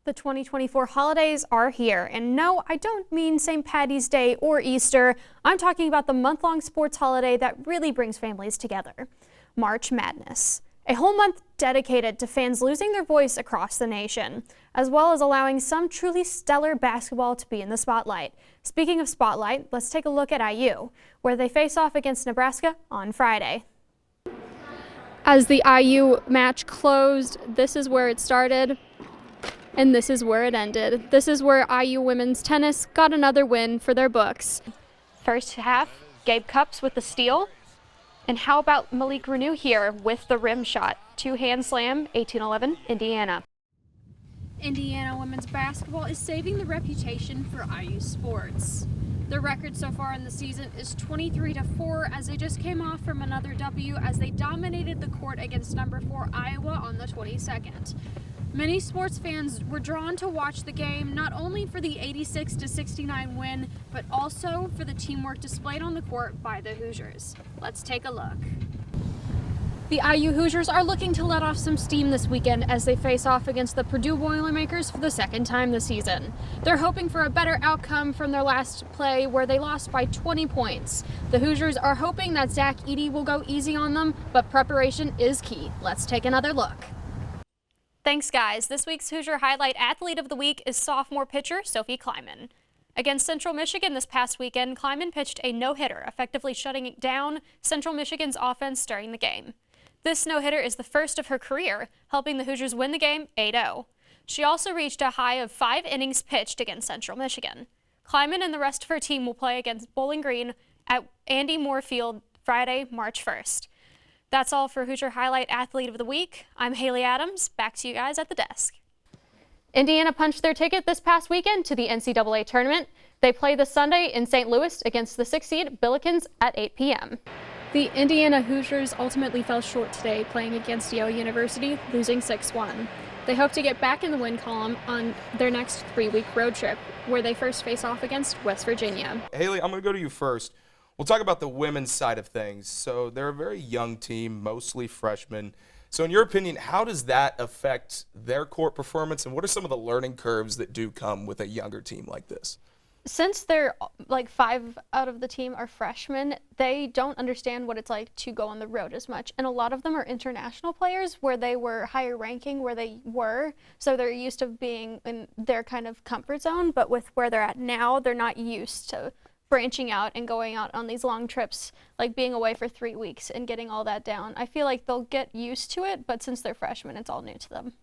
The 2024 holidays are here, and no, I don't mean St. Paddy's Day or Easter. I'm talking about the month-long sports holiday that really brings families together. March Madness, a whole month dedicated to fans losing their voice across the nation, as well as allowing some truly stellar basketball to be in the spotlight. Speaking of spotlight, let's take a look at IU, where they face off against Nebraska on Friday. As the IU match closed, this is where it started. And this is where it ended. This is where IU women's tennis got another win for their books. First half, Gabe Cups with the steal. And how about Malik Renew here with the rim shot? Two-hand slam, 18-11, Indiana. Indiana women's basketball is saving the reputation for IU sports. Their record so far in the season is 23-4 as they just came off from another W as they dominated the court against number 4 Iowa on the 22nd. Many sports fans were drawn to watch the game not only for the 86-69 win, but also for the teamwork displayed on the court by the Hoosiers. Let's take a look. The IU Hoosiers are looking to let off some steam this weekend as they face off against the Purdue Boilermakers for the second time this season. They're hoping for a better outcome from their last play where they lost by 20 points. The Hoosiers are hoping that Zach Edey will go easy on them, but preparation is key. Let's take another look. Thanks, guys. This week's Hoosier Highlight Athlete of the Week is sophomore pitcher Sophie Kleiman. Against Central Michigan this past weekend, Kleiman pitched a no-hitter, effectively shutting down Central Michigan's offense during the game. This no-hitter is the first of her career, helping the Hoosiers win the game 8-0. She also reached a high of 5 innings pitched against Central Michigan. Kleiman and the rest of her team will play against Bowling Green at Andy Moore Field Friday, March 1st. That's all for Hoosier Highlight Athlete of the Week. I'm Hayley Adams. Back to you guys at the desk. Indiana punched their ticket this past weekend to the NCAA tournament. They play this Sunday in St. Louis against the 6th seed Billikens at 8 p.m. The Indiana Hoosiers ultimately fell short today playing against Yale University, losing 6-1. They hope to get back in the win column on their next 3-week road trip, where they first face off against West Virginia. Hayley, I'm going to go to you first. We'll talk about the women's side of things. So they're a very young team, mostly freshmen. So in your opinion, how does that affect their court performance, and what are some of the learning curves that do come with a younger team like this? Since they're like 5 out of the team are freshmen, they don't understand what it's like to go on the road as much. And a lot of them are international players where they were higher ranking where they were. So they're used to being in their kind of comfort zone. But with where they're at now, they're not used to branching out and going out on these long trips, like being away for 3 weeks and getting all that down. I feel like they'll get used to it, but since they're freshmen, it's all new to them.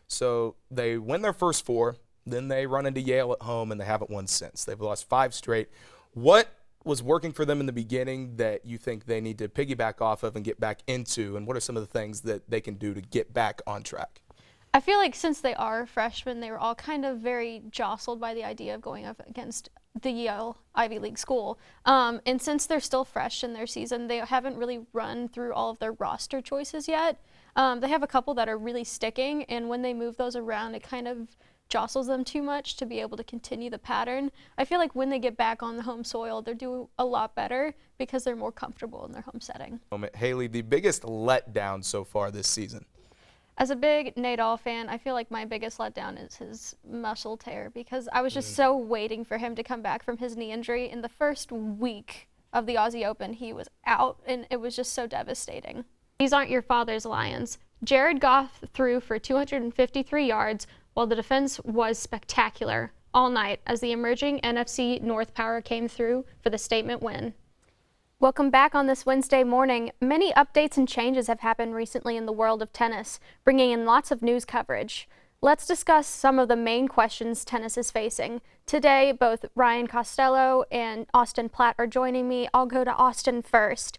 So they win their first 4, then they run into Yale at home, and they haven't won since. They've lost 5 straight. What was working for them in the beginning that you think they need to piggyback off of and get back into, and what are some of the things that they can do to get back on track? I feel like since they are freshmen, they were all kind of very jostled by the idea of going up against the Yale Ivy League school. And since they're still fresh in their season, they haven't really run through all of their roster choices yet. They have a couple that are really sticking, and when they move those around, it kind of jostles them too much to be able to continue the pattern. I feel like when they get back on the home soil, they're doing a lot better because they're more comfortable in their home setting. Hayley, the biggest letdown so far this season? As a big Nadal fan, I feel like my biggest letdown is his muscle tear because I was just so waiting for him to come back from his knee injury. In the first week of the Aussie Open, he was out, and it was just so devastating. These aren't your father's Lions. Jared Goff threw for 253 yards, while the defense was spectacular all night as the emerging NFC North power came through for the statement win. Welcome back on this Wednesday morning. Many updates and changes have happened recently in the world of tennis, bringing in lots of news coverage. Let's discuss some of the main questions tennis is facing. Today, both Ryan Costello and Austin Platt are joining me. I'll go to Austin first.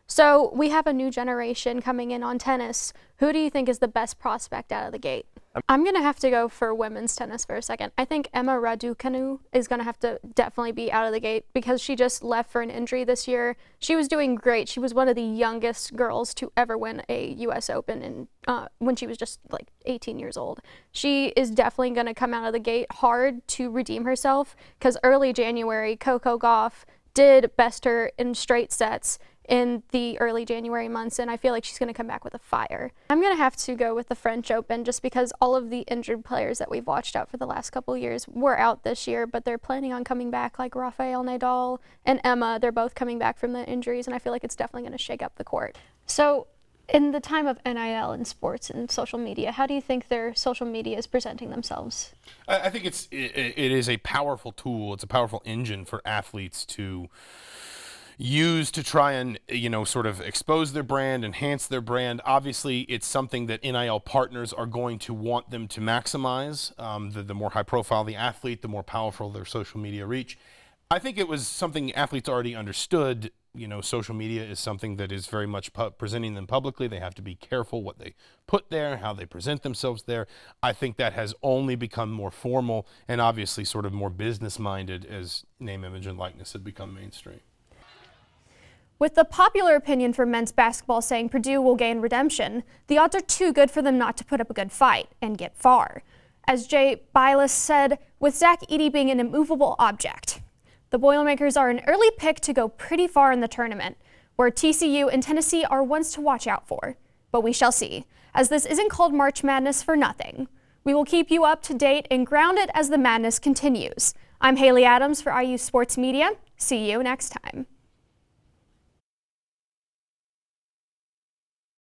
So we have a new generation coming in on tennis. Who do you think is the best prospect out of the gate? I'm going to have to go for women's tennis for a second. I think Emma Raducanu is going to have to definitely be out of the gate because she just left for an injury this year. She was doing great. She was one of the youngest girls to ever win a U.S. Open when she was just like 18 years old. She is definitely going to come out of the gate hard to redeem herself because early January, Coco Gauff did best her in straight sets in the early January months, and I feel like she's going to come back with a fire. I'm going to have to go with the French Open just because all of the injured players that we've watched out for the last couple years were out this year, but they're planning on coming back, like Rafael Nadal and Emma. They're both coming back from the injuries, and I feel like it's definitely going to shake up the court. So in the time of NIL in sports and social media, how do you think their social media is presenting themselves? I think it is a powerful tool. It's a powerful engine for athletes to use to try and, sort of expose their brand, enhance their brand. Obviously, it's something that NIL partners are going to want them to maximize. The more high profile the athlete, the more powerful their social media reach. I think it was something athletes already understood. Social media is something that is very much presenting them publicly. They have to be careful what they put there, how they present themselves there. I think that has only become more formal and obviously sort of more business-minded as name, image, and likeness have become mainstream. With the popular opinion for men's basketball saying Purdue will gain redemption, the odds are too good for them not to put up a good fight and get far. As Jay Bilas said, with Zach Edey being an immovable object, the Boilermakers are an early pick to go pretty far in the tournament, where TCU and Tennessee are ones to watch out for. But we shall see, as this isn't called March Madness for nothing. We will keep you up to date and grounded as the madness continues. I'm Hayley Adams for IU Sports Media. See you next time.